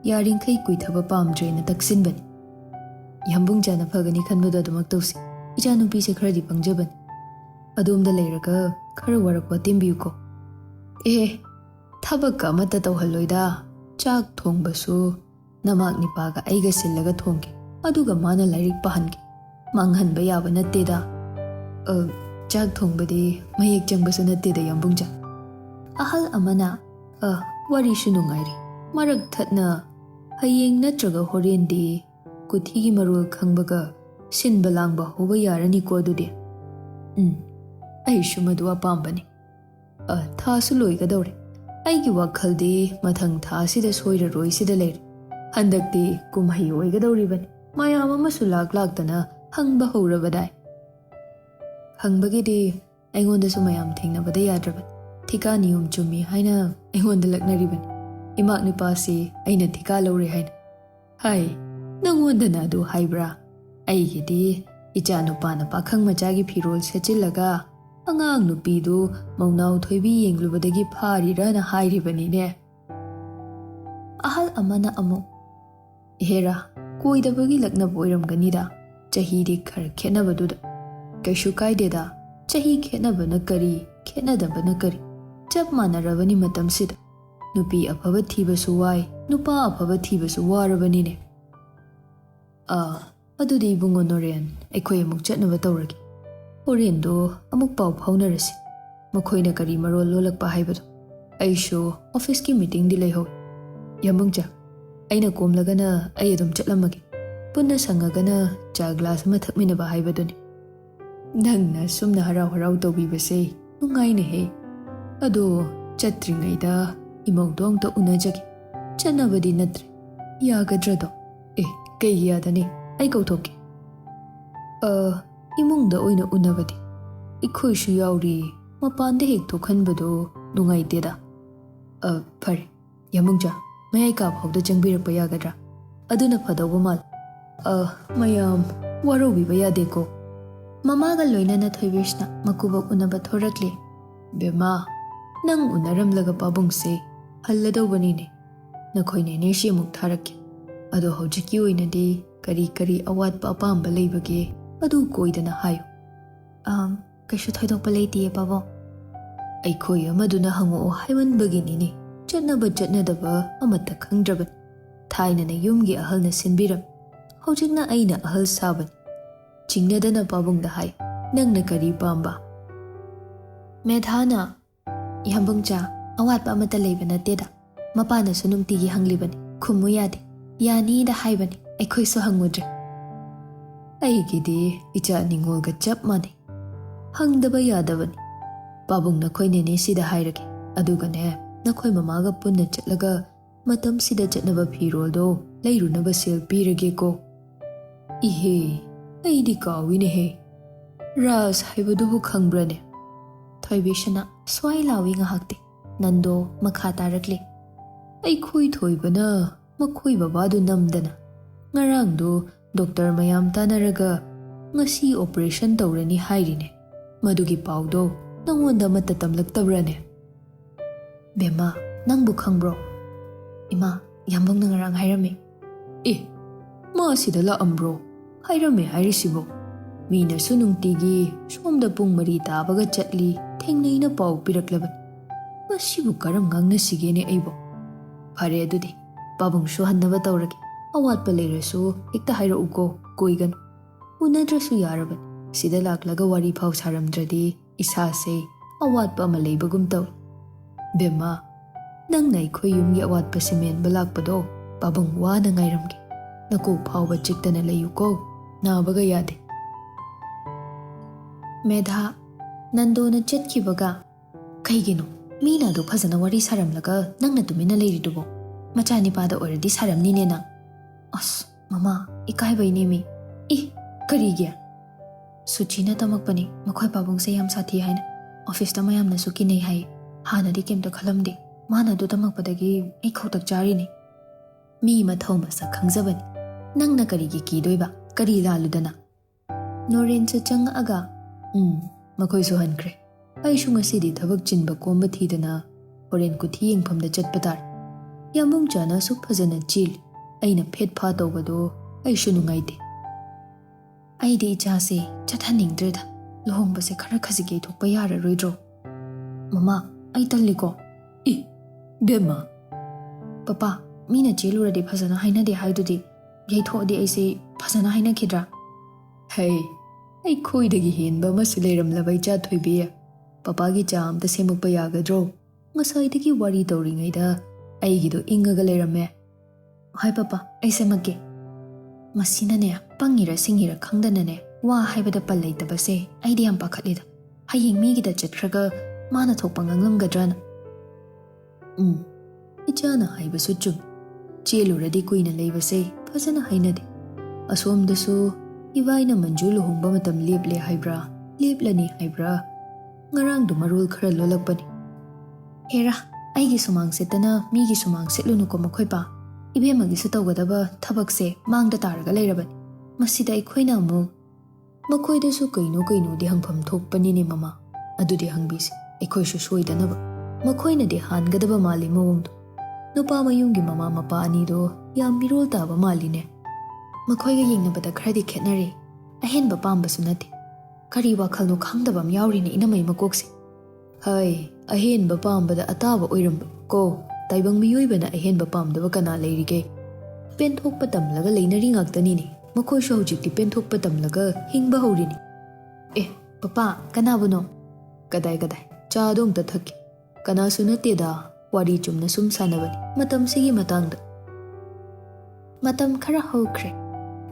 ꯌꯥꯔꯤꯡꯈꯩ ꯀꯨꯏꯊꯕ ꯄꯥꯝꯗ꯭ꯔꯦꯅ ꯇꯛꯁꯤꯟꯕꯅꯤ. ꯌꯥꯝꯕꯨꯡꯖꯥꯅ ꯐꯒꯅꯤ ꯈꯟꯕꯗꯣ ꯑꯗꯨꯃꯛ ꯇꯧꯁꯤ. ꯏꯆꯥꯅꯨꯄꯤꯁꯦ ꯈꯔꯗꯤ ꯄꯪꯖꯕꯅꯤ. ꯑꯗꯣꯝꯗ ꯂꯩꯔꯒ ꯈꯔ ꯋꯥꯔꯛꯄ ꯇꯦꯝꯕꯤꯌꯨꯀꯣ. ꯊꯕꯛꯀ ꯑꯃꯠꯇ ꯇꯧꯍꯜꯂꯣꯏꯗ. ꯆꯥꯛ ꯊꯣꯡꯕꯁꯨ ꯅꯃꯥꯛ ꯅꯤꯄꯥꯒ ꯑꯩꯒ ꯁꯤꯜꯂꯒ ꯊꯣꯡꯒꯦ. ꯑꯗꯨꯒ ꯃꯥꯅ ꯂꯥꯏꯔꯤꯛ ꯄꯥꯍꯟꯒꯦ. ꯃꯥꯡꯍꯟꯕ ꯌꯥꯕ ꯅꯠꯇꯦꯗ. ꯆꯥꯛ ꯊꯣꯡꯕꯗꯤ ꯃꯌꯦꯛ ꯆꯪꯕꯁꯨ ꯅꯠꯇꯦꯗ ꯌꯥꯝꯕꯨꯡꯖꯥ. ꯑꯍꯜ ꯑꯃꯅ ꯋꯥꯔꯤꯁꯨ ꯅꯨꯡꯉꯥꯏꯔꯤ. ꯃꯔꯛ ꯊꯠꯅ ꯍꯌꯦꯡ ꯅꯠꯇ꯭ꯔꯒ ꯍꯣꯔꯦꯟꯗꯤ ꯀꯨꯊꯤꯒꯤ ꯃꯔꯣꯜ ꯈꯪꯕꯒ ꯁꯤꯟꯕ ꯂꯥꯡꯕ ꯍꯧꯕ ꯌꯥꯔꯅꯤꯀꯣ ꯑꯗꯨꯗꯤ. ꯑꯩꯁꯨ ꯃꯗꯨ ꯑꯄꯥꯝꯕꯅꯤ. ꯊꯥꯁꯨ ꯂꯣꯏꯒꯗꯧꯔꯦ. ꯑꯩꯒꯤ ꯋꯥꯈꯜꯗꯤ ꯃꯊꯪ ꯊꯥꯁꯤꯗ ꯁꯣꯏꯔꯔꯣꯏꯁꯤꯗ ꯂꯩꯔꯦ. ꯍꯟꯗꯛꯇꯤ ꯀꯨꯝꯍꯩ ꯑꯣꯏꯒꯗꯧꯔꯤꯕꯅꯤ. ꯃꯌꯥꯝ ꯑꯃꯁꯨ ꯂꯥꯛꯇꯅ ꯍꯪꯕ ꯍꯧꯔꯕꯗꯥꯏ. ꯍꯪꯕꯒꯤꯗꯤ ꯑꯩꯉꯣꯟꯗꯁꯨ ꯃꯌꯥꯝ ꯊꯦꯡꯅꯕꯗ ꯌꯥꯗ꯭ꯔꯕꯅꯤ. ꯊꯤꯀꯥ ꯅꯤꯌꯣꯝ ꯆꯨꯝꯃꯤ ꯍꯥꯏꯅ ꯑꯩꯉꯣꯟꯗ ꯂꯛꯅꯔꯤꯕꯅꯤ. ꯏꯃꯥꯛ ꯅꯨꯄꯥꯁꯤ ꯑꯩꯅ ꯊꯤꯀꯥ ꯂꯧꯔꯦ ꯍꯥꯏꯅ. ꯍꯥꯏ, ꯅꯪꯉꯣꯟꯗꯅ ꯑꯗꯨ ꯍꯥꯏꯕ꯭ꯔꯥ? ꯑꯩꯒꯤꯗꯤ ꯏꯆꯥ ꯅꯨꯄꯥꯅ ꯄꯥꯈꯪ ꯃꯆꯥꯒꯤ ꯐꯤꯔꯣꯜ ꯁꯦꯠꯆꯤꯜꯂꯒ ꯑꯉꯥꯡ ꯅꯨꯄꯤꯗꯨ ꯃꯧꯅꯥꯎ ꯊꯣꯏꯕꯤ ꯌꯦꯡꯂꯨꯕꯗꯒꯤ ꯐꯥꯔꯤꯔꯅ ꯍꯥꯏꯔꯤꯕꯅꯤꯅꯦ. ꯑꯍꯜ ꯑꯃꯅ ꯑꯃꯨꯛ, ꯏꯍꯦꯔꯥ, ꯀꯣꯏꯗꯕꯒꯤ ꯂꯛꯅꯕ ꯑꯣꯏꯔꯝꯒꯅꯤꯗ. ꯆꯍꯤꯗꯤ ꯈꯔ ꯈꯦꯠꯅꯕꯗꯨꯗ. ꯀꯩꯁꯨ ꯀꯥꯏꯗꯦꯗ. ꯆꯍꯤ ꯈꯦꯠꯅꯕꯅ ꯀꯔꯤ, ꯈꯦꯠꯅꯗꯕꯅ ꯀꯔꯤ? ꯆꯞ ꯃꯥꯟꯅꯔꯕꯅꯤ ꯃꯇꯝꯁꯤꯗ. ꯅꯨꯄꯤ ꯑꯐꯕ ꯊꯤꯕꯁꯨ ꯋꯥꯏ, नुपा अफब थीबसु वारबनिने अदुदि इबुंगो नोरेन अखोय अमुक चटनब तौरगे होरेंदो अमुक पाउ फाउनरसि मखोयना करी मरोल लोलकपा हाइबदो अइसु ऑफिस की मीटिंग दि लेहो यमुंगजा अइना कोमलगना अइ अदुम चटलमगे पुन्ना संगगना चा ग्लास अमा थकमिनबा हाइबदुनि नंगना सुमना हराव हराव तौबीबसे नुंगाइने हे अदो चत्रिङैदा इमौदो अमता उनजगे चनबदि नत्रे यागद्रदो कई यादने अइ कौथोके इमुंगदा ओइना उनबदि इखोइसु याउरी मपानदे हेक थोखनबदो नुंगाइतेदा फरे यमुंगजा मयाइ का फाउदा चंगबिरकपा यागद्रा अदुना फदौबा माल मयाम वारोबिबा यादेको ममागा लोइनना थोइबिसना मकुबक उनबा थोरकले बेमा Nang unaramlaga pabungse halladawbanine. Nakhoi nenesi amuk tharakki. Ado hojiki oinadi kari awatpa apamba leibage adu koidana hayo. Kaishu thoidokpa leitiye pabo. Aikhoi amaduna hango haimanbaginini. Chatnadaba amata khangdraban. Thainana yumgi ahalna sinbiram. Hojikna aina ahal saban. Chingnadana pabungda hai. Nangna kari pamba. Medhana Yambungcha awatpa amata leiba nateda. Mapana su nungtigi hanglibani. Khummu yade. Yani da haibani. Aikhoi su hangudre. Aigidi icha ningolga chap mane. Hangdaba yadabani. Pabung nakhoi nene sida hairage. Adugane nakhoi mamaga punna chatlaga matam sida chatnaba phiroldo leirunaba sel pirage ko. Ihe aidi kawine he. Ras haibadubu khangbrane. Thoibishana swai lawi ngahakte. Nando makha tarakle. Aikhoi thoibana makhoi babadu namdana. Ngarangdo doktor mayam tanaraga ngasi operation tawrani hairine. Madugi paudo nangonda mata tamlaktabrane. Bema nangbu khangbro. Ima yambong na ngarang hairame. Ma sida laambro. Hairame hairisibo. Mina sunungtigi somda pung mari tabaga chatli thengnei na pau piraklaban. Masibu karam ngangna sigene aibo. Phare adudi pabung su hannaba tawrage. Awatpa leirasu hekta haira uko koigan. Unadrasu yaraban. Sida laklaga wari phau saramdradi isase awatpa ama leibagum taw. Bema nangna aikhoi yumgi awatpa simen balakpado pabung wana ngairamge. Naku phauba chiktana layuko nabaga yade. Medha Nandona chetkibaga kaigino mina do phazana wari saramlaga nangna tumina leiridubo machani pada oradi saramnine na. As mama ikaibaine mi karigya Suchina tamakpani makhoi pabungse yam sathi haina office ta mayamna su kinai hai hanadi kemta khalamde mana do tamakpadagi ai khautak charini mi mathau masa khangjabani nangna karigi kidoiba kari laludana Noren cha chang aga makhoi su hankre ai su ngasidi thabak chinba komba thidana horen kuthi yengphamda chatpatar yambung chana su phajana chil aina phet pha tawbado ai su nungaide ai de ichase chathaningdreda lohongbase khara khasige thokpa yara roidro mama ai talliko bema papa mina cheluradi phajana haina de haidudi yaithodi aise phajana haina khidra hey ai khoidagi henba masu leiramlabai cha thoibe papa gi cham ta semukpa yagadro ngasaidagi wari tawringaida aigido ingaga leirame hai papa ai semake masinane pangira singira khangdanane wa haibada pallaitabase aidi am pakhatlida hayeng migida chatkhraga mana thokpa nganglamgadrana ichana haibasu chum cheluradi kuina leibase phajana hainade asomdasu iwaina manju luhongba matam leple haibra leplani haibra ngarang du marul khara lolakpani hera aigi sumang setana migi sumang setlunu ko makhoi pa ibemagi su tawgadaba thabakse mangda taraga leirabani masida ikhoina mu makhoi su kaino di hangpham thokpani ne mama adudi hangbis ikhoi su soidanaba makhoina de hangadaba mali mawongdo nupa mayumgi mama mapa ani do yam mirol taba mali ne makhoi ga yengnabada khradi khetnari ahenba pamba su nati kari wakhal no khangdabam yauri ne inamai makokse hai ahenba pambada ataba oiramba ko taibang miyuibana ahenba pamdaba kana leirige penthokpa tamlaga leinari ngaktani ne makhoi su hojikti penthokpa tamlaga hingba haurini papa kanabuno kadai cha dong ta thakki kana su nateda wari chumna sum sanabani matam sigi matangda matam khara hokre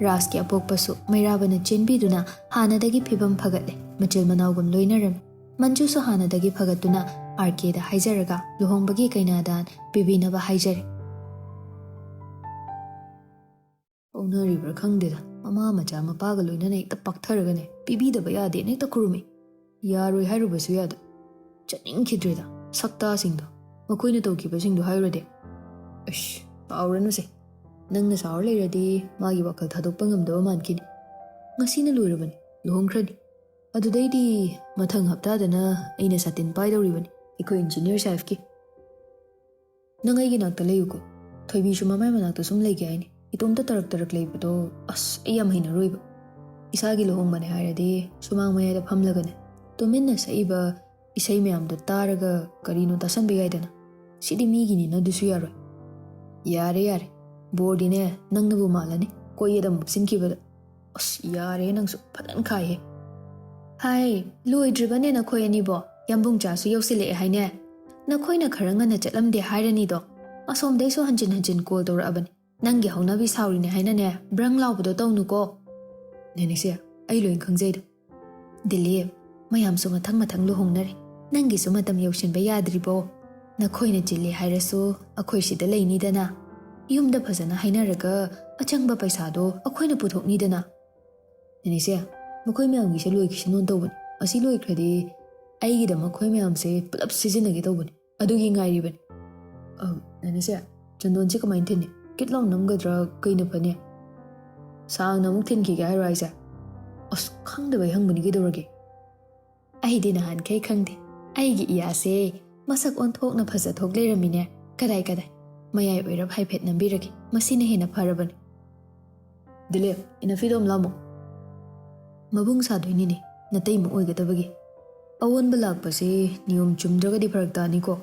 Raski apokpasu mairabana chenbiduna hanadagi phibam phagatle machil manawgum loinaram manju su hanadagi phagatuna RK da haijaraga luhongbagi kainadan bibinaba haijare onaribra khangdeda mama macha mapaga loinana ekta paktharagane bibidaba yade nekta kurumi yaroi hairubasu yada chaningkhidreda sakta singdo makoina tawkiba singdo hairode pauranu se nangna saur leiradi magi wakal thadokpa ngamdaba mankini ngasina loirabani luhongkhrani adudaidi mathang haptadana aina satin paidoribani ꯑꯩꯈꯣꯏ engineer ꯁꯥꯍꯦꯕꯀꯤ ꯅꯪ ꯑꯩꯒꯤ ꯅꯥꯛꯇ ꯂꯩꯌꯨꯀꯣ ꯊꯣꯏꯕꯤꯁꯨ ꯃꯃꯥꯏ ꯃꯅꯥꯛꯇ ꯁꯨꯝ ꯂꯩꯒꯦ ꯍꯥꯏꯅꯤ ꯏꯇꯣꯝꯇ ꯇꯔꯛ ꯂꯩꯕꯗꯣ ꯑꯁ ꯑꯩ ꯌꯥꯝ ꯍꯩꯅꯔꯣꯏꯕ ꯏꯁꯥꯒꯤ ꯂꯨꯍꯣꯡꯕꯅꯦ ꯍꯥꯏꯔꯗꯤ ꯁꯨꯃꯥꯡ ꯃꯌꯥꯏꯗ ꯐꯝꯂꯒꯅꯦ ꯇꯨꯃꯤꯟꯅ ꯁꯛꯏꯕ ꯏꯁꯩ ꯃꯌꯥꯝꯗꯣ ꯇꯥꯔꯒ ꯀꯔꯤꯅꯣ ꯇꯥꯁꯟꯕ ꯌꯥꯏꯗꯅ ꯁꯤꯗꯤ ꯃꯤꯒꯤꯅꯤꯅ ꯑꯗꯨꯁꯨ ꯌꯥꯔꯣꯏ ꯌꯥꯔꯦ ꯕꯣꯔꯗꯤꯅꯦ ꯅꯪꯅꯕꯨ ꯃꯥꯜꯂꯅꯤ ꯀꯣꯏꯌꯦꯗ ꯃꯨꯛꯁꯤꯟꯈꯤꯕꯗ ꯑꯁ ꯌꯥꯔꯦ ꯅꯪꯁꯨ ꯐꯖꯅ ꯈꯥꯏꯍꯦ ꯍꯥꯏ ꯂꯣꯏꯗ꯭ꯔꯤꯕꯅꯦ ꯅꯈꯣꯏ ꯑꯅꯤꯕꯣ ꯌꯥꯝꯕꯨꯡ ꯆꯥꯁꯨ ꯌꯧꯁꯤꯜꯂꯛꯑꯦ ꯍꯥꯏꯅꯦ ꯅꯈꯣꯏꯅ ꯈꯔ ꯉꯟꯅ ꯆꯠꯂꯝꯗꯦ ꯍꯥꯏꯔꯅꯤꯗꯣ ꯑꯁꯣꯝꯗꯩꯁꯨ ꯍꯟꯖꯤꯟ ꯀꯣꯜ ꯇꯧꯔꯛꯑꯕꯅꯤ ꯅꯪꯒꯤ ꯍꯧꯅꯕꯤ ꯁꯥꯎꯔꯤꯅꯦ ꯍꯥꯏꯅꯅꯦ ꯕ꯭ꯔꯪ ꯂꯥꯎꯕꯗꯣ ꯇꯧꯅꯨꯀꯣ ꯅꯦꯅꯦꯁꯦ ꯑꯩ ꯂꯣꯏ ꯈꯪꯖꯩꯗ ꯗꯤꯂꯤꯞ ꯃꯌꯥꯝꯁꯨ ꯃꯊꯪ ꯂꯨꯍꯣꯡꯅꯔꯤ ꯅꯪꯒꯤꯁꯨ ꯃꯇꯝ ꯌꯧꯁꯤꯟꯕ ꯌꯥꯗ꯭ꯔꯤꯕꯣ ꯅꯈꯣꯏꯅ ꯆꯤꯜꯂꯤ ꯍꯥꯏꯔꯁꯨ ꯑꯩꯈꯣꯏ ꯁꯤꯗ ꯂꯩꯅꯤꯗꯅ ꯌꯨꯝꯗ ꯐꯖꯅ ꯍꯥꯏꯅꯔꯒ ꯑꯆꯪꯕ ꯄꯩꯁꯥꯗꯣ ꯑꯩꯈꯣꯏꯅ ꯄꯨꯊꯣꯛꯅꯤꯗꯅ ꯅꯦꯅꯦꯁꯦ ꯃꯈꯣꯏ ꯃꯌꯥꯝꯒꯤꯁꯦ ꯂꯣꯏꯈꯤꯁꯅꯣ ꯇꯧꯕꯅꯤ ꯑꯁꯤ ꯂꯣꯏꯈ꯭ꯔꯗꯤ ꯑꯩꯒꯤꯗꯃꯛ ꯃꯈꯣꯏ ꯃꯌꯥꯝꯁꯦ ꯄꯨꯂꯞ ꯁꯤꯖꯤꯟꯅꯒꯦ ꯇꯧꯕꯅꯤ ꯑꯗꯨꯒꯤ ꯉꯥꯏꯔꯤꯕꯅꯤ ꯅꯦꯅꯦꯁꯦ ꯆꯟꯗꯣꯟꯁꯦ ꯀꯃꯥꯏꯅ ꯊꯤꯟꯅꯤ ꯀꯤꯠ ꯂꯥꯎ ꯅꯝꯒꯗ꯭ꯔꯥ ꯀꯩꯅ ꯐꯅꯤ ꯁꯥꯡꯅ ꯑꯃꯨꯛ ꯊꯤꯟꯈꯤꯒꯦ ꯍꯥꯏꯔꯣ ꯍꯥꯏꯁꯦ ꯑꯁ ꯈꯪꯗꯕꯩ ꯍꯪꯕꯅꯤ ꯀꯩꯗꯧꯔꯒꯦ ꯑꯩꯗꯤ ꯅꯍꯥꯟꯈꯩ ꯈꯪꯗꯦ ꯑꯩꯒꯤ ꯏꯌꯥꯁꯦ ꯃꯁꯛ ꯑꯣꯟꯊꯣꯛꯅ ꯐꯖꯊꯣꯛ ꯂꯩꯔꯝꯃꯤꯅꯦ ꯀꯗꯥꯏ ꯃꯌꯥꯏ ꯑꯣꯏꯔꯞ ꯍꯥꯏꯐꯦꯠ ꯅꯝꯕꯤꯔꯒꯦ ꯃꯁꯤꯅ ꯍꯦꯟꯅ ꯐꯔꯕꯅꯤ ꯗꯤꯂꯤꯞ ꯏꯅꯐꯤꯗꯣꯝ ꯂꯥꯝꯃꯣ ꯃꯕꯨꯡ ꯁꯥꯗꯣꯏꯅꯤꯅꯦ ꯅꯇꯩꯃ ꯑꯣꯏꯒꯗꯕꯒꯤ ꯑꯑꯣꯟꯕ ꯂꯥꯛꯄꯁꯦ ꯅꯤꯌꯣꯝ ꯆꯨꯝꯗ꯭ꯔꯒꯗꯤ ꯐꯔꯛ ꯇꯥꯅꯤꯀꯣ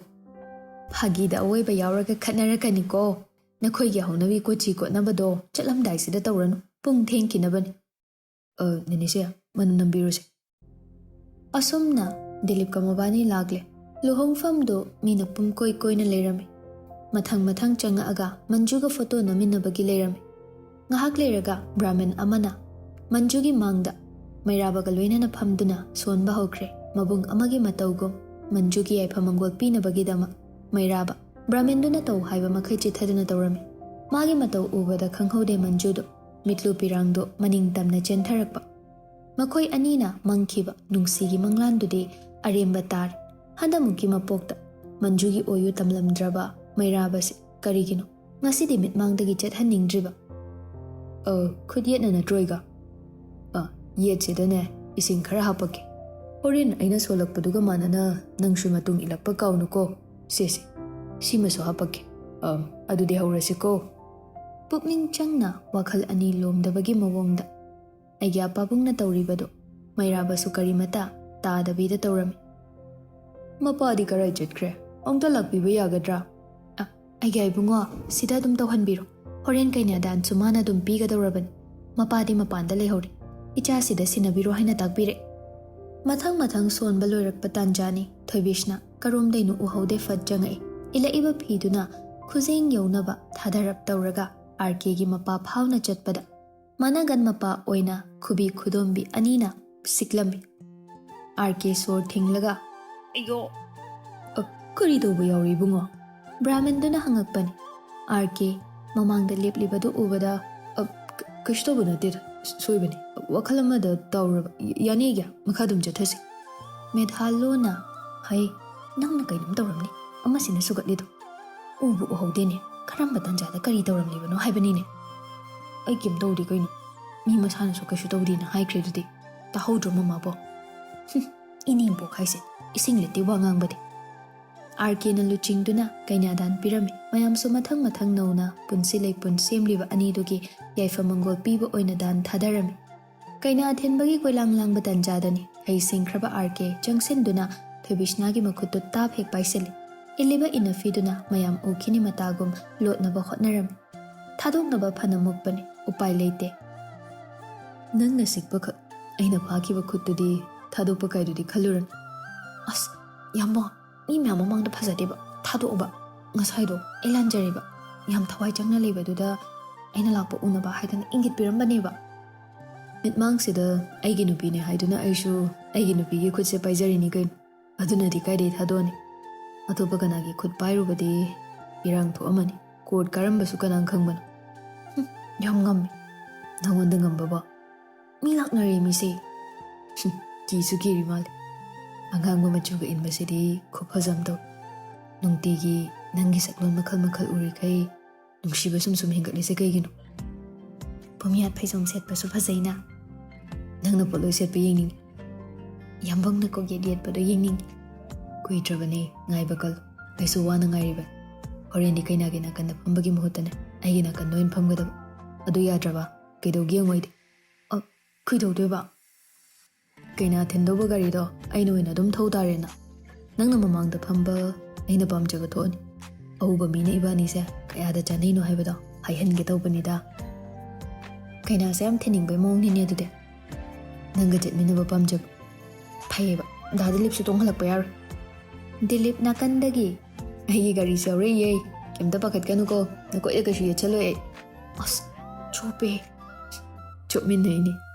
ꯐꯥꯒꯤꯗ ꯑꯋꯣꯏꯕ ꯌꯥꯎꯔꯒ ꯈꯠꯅꯔꯛꯀꯅꯤꯀꯣ ꯅꯈꯣꯏꯒꯤ ꯍꯧꯅꯕꯤ ꯀꯣꯆꯤ ꯀꯣꯠꯅꯕꯗꯣ ꯆꯠꯂꯝꯗꯥꯏꯁꯤꯗ ꯇꯧꯔꯅꯨ ꯄꯨꯡ ꯊꯦꯡꯈꯤꯅꯕꯅꯤ ꯅꯦꯅꯦꯁꯦ ꯃꯅꯝ ꯅꯝꯕꯤꯔꯨꯁꯦ ꯑꯁꯨꯝꯅ ꯗꯤꯂꯤꯞꯀ ꯃꯕꯥꯅꯤ ꯂꯥꯛꯂꯦ ꯂꯨꯍꯣꯡꯐꯝꯗꯨ ꯃꯤꯅ ꯄꯨꯡꯀꯣꯏ ꯀꯣꯏꯅ ꯂꯩꯔꯝꯃꯤ ꯃꯊꯪ ꯆꯪꯉꯛꯑꯒ ꯃꯟꯖꯨꯒ ꯐꯣꯇꯣ ꯅꯝꯃꯤꯟꯅꯕꯒꯤ ꯂꯩꯔꯝꯃꯤ ꯉꯥꯏꯍꯥꯛ ꯂꯩꯔꯒ ꯕ꯭ꯔꯥꯍꯃꯟ ꯑꯃꯅ ꯃꯟꯖꯨꯒꯤ ꯃꯥꯡꯗ ꯃꯩꯔꯥꯕꯒ ꯂꯣꯏꯅꯅ ꯐꯝꯗꯨꯅ ꯁꯣꯟꯕ ꯍꯧꯈ꯭ꯔꯦ ꯃꯕꯨꯡ ꯑꯃꯒꯤ ꯃꯇꯧꯒꯨꯝ ꯃꯟꯖꯨꯒꯤ ꯌꯥꯏꯐꯃꯪꯒꯣꯜ ꯄꯤꯅꯕꯒꯤꯗꯃꯛ ꯃꯩꯔꯥꯕ ꯕ꯭ꯔꯥꯍꯃꯟꯗꯨꯅ ꯇꯧ ꯍꯥꯏꯕ ꯃꯈꯩ ꯆꯤꯊꯗꯨꯅ ꯇꯧꯔꯝꯃꯤ ꯃꯥꯒꯤ ꯃꯇꯧ ꯎꯕꯗ ꯈꯪꯍꯧꯗꯦ ꯃꯟꯖꯨꯗꯣ ꯃꯤꯠꯂꯨ ꯄꯤꯔꯥꯡꯗꯣ ꯃꯅꯤꯡ ꯇꯝꯅ ꯆꯦꯟꯊꯔꯛꯄ ꯃꯈꯣꯏ ꯑꯅꯤꯅ ꯃꯪꯈꯤꯕ ꯅꯨꯡꯁꯤꯒꯤ ꯃꯪꯂꯥꯟꯗꯨꯗꯤ ꯑꯔꯦꯝꯕ ꯇꯥꯔꯦ ꯍꯟꯗꯃꯨꯛꯀꯤ ꯃꯄꯣꯛꯇ ꯃꯟꯖꯨꯒꯤ ꯑꯣꯏꯌꯨ ꯇꯝꯂꯝꯗ꯭ꯔꯕ ꯃꯩꯔꯥꯕꯁꯤ ꯀꯔꯤꯒꯤꯅꯣ ꯉꯁꯤꯗꯤ ꯃꯤꯠꯃꯥꯡꯗꯒꯤ ꯆꯠꯍꯟꯅꯤꯡꯗ꯭ꯔꯤꯕ ꯈꯨꯠ ꯌꯦꯠꯅ ꯅꯠꯇ꯭ꯔꯣꯏꯒ ꯌꯦꯠꯁꯤꯗꯅꯦ ꯏꯁꯤꯡ ꯈꯔ ꯍꯥꯞꯄꯛꯀꯦ ꯍꯣꯔꯦꯟ ꯑꯩꯅ ꯁꯣꯜꯂꯛꯄꯗꯨꯒ ꯃꯥꯟꯅꯅ ꯅꯪꯁꯨ ꯃꯇꯨꯡ ꯏꯜꯂꯛꯄ ꯀꯥꯎꯅꯨꯀꯣ ꯁꯤꯁꯦ ꯁꯤꯃꯁꯨ ꯍꯥꯞꯄꯛꯀꯦ ꯑꯗꯨꯗꯤ ꯍꯧꯔꯁꯤꯀꯣ ꯄꯨꯛꯅꯤꯡ ꯆꯪꯅ ꯋꯥꯈꯜ ꯑꯅꯤ ꯂꯣꯝꯗꯕꯒꯤ ꯃꯑꯣꯡꯗ ꯑꯩꯒꯤ ꯑꯄꯥꯕꯨꯡꯅ ꯇꯧꯔꯤꯕꯗꯣ ꯃꯩꯔꯥꯕꯁꯨ ꯀꯔꯤꯃꯇ ꯇꯥꯗꯕꯤꯗ ꯇꯧꯔꯝꯃꯤ ꯃꯄꯥꯗꯤ ꯀꯔꯥꯏ ꯆꯠꯈ꯭ꯔꯦ ꯑꯃꯨꯛꯇ ꯂꯥꯛꯄꯤꯕ ꯌꯥꯒꯗ꯭ꯔꯥ ꯑꯩꯒꯤ ꯏꯕꯨꯡꯉꯣ ꯁꯤꯗ ꯑꯗꯨꯝ ꯇꯧꯍꯟꯕꯤꯔꯣ ꯍꯣꯔꯦꯟ ꯀꯩꯅꯥꯗꯥꯟꯁꯨ ꯃꯥꯅ ꯑꯗꯨꯝ ꯄꯤꯒꯗꯧꯔꯕꯅꯤ ꯃꯄꯥꯗꯤ ꯃꯄꯥꯟꯗ ꯂꯩꯍꯧꯔꯤ ꯏꯆꯥꯁꯤꯗ ꯁꯤꯟꯅꯕꯤꯔꯣ ꯍꯥꯏꯅ ꯇꯥꯛꯄꯤꯔꯦ ꯃꯊꯪ ꯁꯣꯟꯕ ꯂꯣꯏꯔꯛꯄ ꯇꯥꯟꯖꯥꯅꯤ ꯊꯣꯏꯕꯤꯁꯅ ꯀꯔꯣꯝꯗꯩꯅꯣ ꯎꯍꯧꯗꯦ ꯐꯠ ꯆꯪꯉꯛꯏ ꯏꯜꯂꯛꯏꯕ ꯐꯤꯗꯨꯅ ꯈꯨꯖꯦꯡ ꯌꯧꯅꯕ ꯊꯥꯗꯔꯞ ꯇꯧꯔꯒ ꯑꯥꯔꯀꯦꯒꯤ ꯃꯄꯥ ꯐꯥꯎꯅ ꯆꯠꯄꯗ ꯃꯅꯒꯟ ꯃꯄꯥ ꯑꯣꯏꯅ ꯈꯨꯕꯤ ꯈꯨꯗꯣꯝꯕꯤ ꯑꯅꯤꯅ ꯁꯤꯛꯂꯝꯃꯤ ꯑꯥꯔꯀꯦ ꯁꯣꯔ ꯊꯤꯡꯂꯒ ꯑꯩꯌꯣ ꯀꯔꯤ ꯇꯧꯕ ꯌꯥꯎꯔꯤ ꯏꯕꯨꯡꯉꯣ ꯕ꯭ꯔꯥꯍꯃꯟꯗꯨꯅ ꯍꯪꯉꯛꯄꯅꯤ ꯑꯥꯔꯀꯦ ꯃꯃꯥꯡꯗ ꯂꯦꯞꯂꯤꯕꯗꯨ ꯎꯕꯗ ꯀꯩꯁꯨ ꯇꯧꯕ ꯅꯠꯇꯦꯗ ꯁꯣꯏꯕꯅꯤ ꯋꯥꯈꯜ ꯑꯃꯗ ꯇꯧꯔꯕ ꯌꯥꯅꯤꯒ ꯃꯈꯥ ꯑꯗꯨꯝ ꯆꯠꯊꯁꯤ ꯃꯦꯙꯥꯂꯣꯅ ꯍꯩ ꯅꯪꯅ ꯀꯩꯅꯣꯝ ꯇꯧꯔꯝꯅꯤ ꯑꯃꯁꯤꯅ ꯁꯨꯒꯠꯂꯤꯗꯣ ꯎꯕꯨ ꯎꯍꯧꯗꯦꯅꯦ ꯀꯔꯝꯕ ꯇꯥꯟꯖꯥꯗ ꯀꯔꯤ ꯇꯧꯔꯝꯂꯤꯕꯅꯣ ꯍꯥꯏꯕꯅꯤꯅꯦ ꯑꯩ ꯀꯩꯝ ꯇꯧꯗꯦ ꯀꯩꯅꯣ ꯃꯤ ꯃꯁꯥꯅꯁꯨ ꯀꯩꯁꯨ ꯇꯧꯗꯦꯅ ꯍꯥꯏꯈ꯭ꯔꯦ ꯑꯗꯨꯗꯤ ꯇꯥꯍꯧꯗ꯭ꯔꯣ ꯃꯃꯥꯕꯣ ꯏꯅꯦꯝꯄꯣꯛ ꯍꯥꯏꯁꯦ ꯏꯁꯤꯡ ꯂꯤꯠꯇꯤ ꯋꯥ ꯉꯥꯡꯕꯗꯤ ꯑꯥꯔꯀꯦꯅ ꯂꯨꯆꯤꯡꯗꯨꯅ ꯀꯩꯅꯥꯗꯥꯟ ꯄꯤꯔꯝꯃꯤ ꯃꯌꯥꯝꯁꯨ ꯃꯊꯪ ꯅꯧꯅ ꯄꯨꯟꯁꯤ ꯂꯩꯄꯨꯟ ꯁꯦꯝꯂꯤꯕ ꯑꯅꯤꯗꯨꯒꯤ ꯌꯥꯏꯐꯃꯪꯒꯣꯜ ꯄꯤꯕ ꯑꯣꯏꯅ ꯗꯥꯟ ꯊꯥꯗꯔꯝꯃꯤ ꯀꯩꯅꯥ ꯑꯊꯦꯟꯕꯒꯤ ꯀꯣꯏꯂꯥꯡ ꯂꯥꯡꯕ ꯇꯥꯟꯖꯥꯗꯅꯤ ꯍꯩꯁꯤꯡꯈ꯭ꯔꯕ ꯑꯥꯔꯀꯦ ꯆꯪꯁꯤꯟꯗꯨꯅ ꯊꯣꯏꯕꯤꯁꯅꯥꯒꯤ ꯃꯈꯨꯠꯇꯨ ꯇꯥꯞ ꯍꯦꯛ ꯄꯥꯏꯁꯤꯜꯂꯤ ꯏꯜꯂꯤꯕ ꯏꯅꯐꯤꯗꯨꯅ ꯃꯌꯥꯝ ꯎꯈꯤꯅꯤ ꯃꯇꯥꯒꯨꯝ ꯂꯣꯠꯅꯕ ꯍꯣꯠꯅꯔꯝꯃꯤ ꯊꯥꯗꯣꯛꯅꯕ ꯐꯅ ꯃꯨꯛꯄꯅꯤ ꯎꯄꯥꯏ ꯂꯩꯇꯦ ꯅꯪꯅ ꯁꯤꯛꯄꯈꯛ ꯑꯩꯅ ꯐꯥꯈꯤꯕ ꯈꯨꯠꯇꯨꯗꯤ ꯊꯥꯗꯣꯛꯄ ꯀꯥꯏꯗꯨꯗꯤ ꯈꯜꯂꯨꯔꯅꯨ ꯑꯁ ꯌꯥꯝꯕꯣ ꯃꯤ ꯃꯌꯥꯝ ꯃꯃꯥꯡꯗ ꯐꯖꯗꯦꯕ ꯊꯥꯗꯣꯛꯑꯣꯕ ꯉꯁꯥꯏꯗꯣ ꯑꯩ ꯂꯥꯟꯖꯔꯦꯕ ꯌꯥꯝ ꯊꯋꯥꯏ ꯆꯪꯅ ꯂꯩꯕꯗꯨꯗ ꯑꯩꯅ ꯂꯥꯛꯄ ꯎꯅꯕ ꯍꯥꯏꯗꯅ ꯏꯪꯒꯤꯠ ꯄꯤꯔꯝꯕꯅꯦꯕ ꯃꯤꯠꯃꯥꯡꯁꯤꯗ ꯑꯩꯒꯤ ꯅꯨꯄꯤꯅꯦ ꯍꯥꯏꯗꯨꯅ ꯑꯩꯁꯨ ꯑꯩꯒꯤ ꯅꯨꯄꯤꯒꯤ ꯈꯨꯠꯁꯦ ꯄꯥꯏꯖꯔꯤꯅꯤ ꯀꯩꯅꯣ ꯑꯗꯨꯅꯗꯤ ꯀꯥꯏꯗꯩ ꯊꯥꯗꯣꯛꯑꯅꯤ ꯑꯇꯣꯞꯄ ꯀꯅꯥꯒꯤ ꯈꯨꯠ ꯄꯥꯏꯔꯨꯕꯗꯤ ꯏꯔꯥꯡ ꯊꯣꯛꯑꯝꯃꯅꯤ ꯀꯣꯔꯠ ꯀꯥꯔꯝꯕꯁꯨ ꯀꯅꯥ ꯈꯪꯕꯅꯣ ꯌꯥꯝ ꯉꯝꯃꯤ ꯅꯪꯉꯣꯟꯗ ꯉꯝꯕꯕꯣ ꯃꯤ ꯂꯥꯛꯅꯔꯦ ꯃꯤꯁꯦ ꯀꯤꯁꯨ ꯀꯤꯔꯤ ꯃꯥꯜꯂꯦ ꯑꯉꯥꯡꯕ ꯃꯆꯨꯒ ꯏꯟꯕꯁꯤꯗꯤ ꯈꯨꯐꯖꯝ ꯇꯧ ꯅꯨꯡꯇꯤꯒꯤ ꯅꯪꯒꯤ ꯁꯛꯂꯣꯟ ꯃꯈꯜ ꯎꯔꯤꯈꯩ ꯅꯨꯡꯁꯤꯕ ꯁꯨꯝ ꯍꯦꯟꯒꯠꯂꯤꯁꯦ ꯀꯩꯒꯤꯅꯣ ꯄꯨꯝꯌꯥꯠ ꯐꯩꯖꯣꯝ ꯁꯦꯠꯄꯁꯨ ꯐꯖꯩꯅ ꯅꯪꯅ ꯄꯣꯠꯂꯣꯏ ꯁꯦꯠꯄ ꯌꯦꯡꯅꯤꯡꯉꯤ ꯌꯥꯝꯕꯪꯅ ꯀꯣꯛꯌꯦꯠ ꯌꯦꯠꯄꯗꯣ ꯌꯦꯡꯅꯤꯡꯉꯤ Kuidrabani, ngaiba kal. Aisu wana ngairiba. Horendi kainagi nakanda phambagi muhutane. Aigi nakanda oin phamgadaba. Adu yadraba. Kaidogi angoidi. Kuidodweba. Kaina thendoba garido aina oina dum thau tarena. Nangna mamangda phamba aina pamjaba thoni. Ahuba mina ibani se kayada chanino haibado haihange tawbanida. Kaina se am theningba mongni ne adude. Nanga jetminaba pamjaba. Phaiba. Da Dilip su tonghalakpa yar. Dilip nakandagi. Aigi gari saure ye. Kemta pakat kanuko. Nakoy kashi yachalo e. As chope. Chopmin na ini.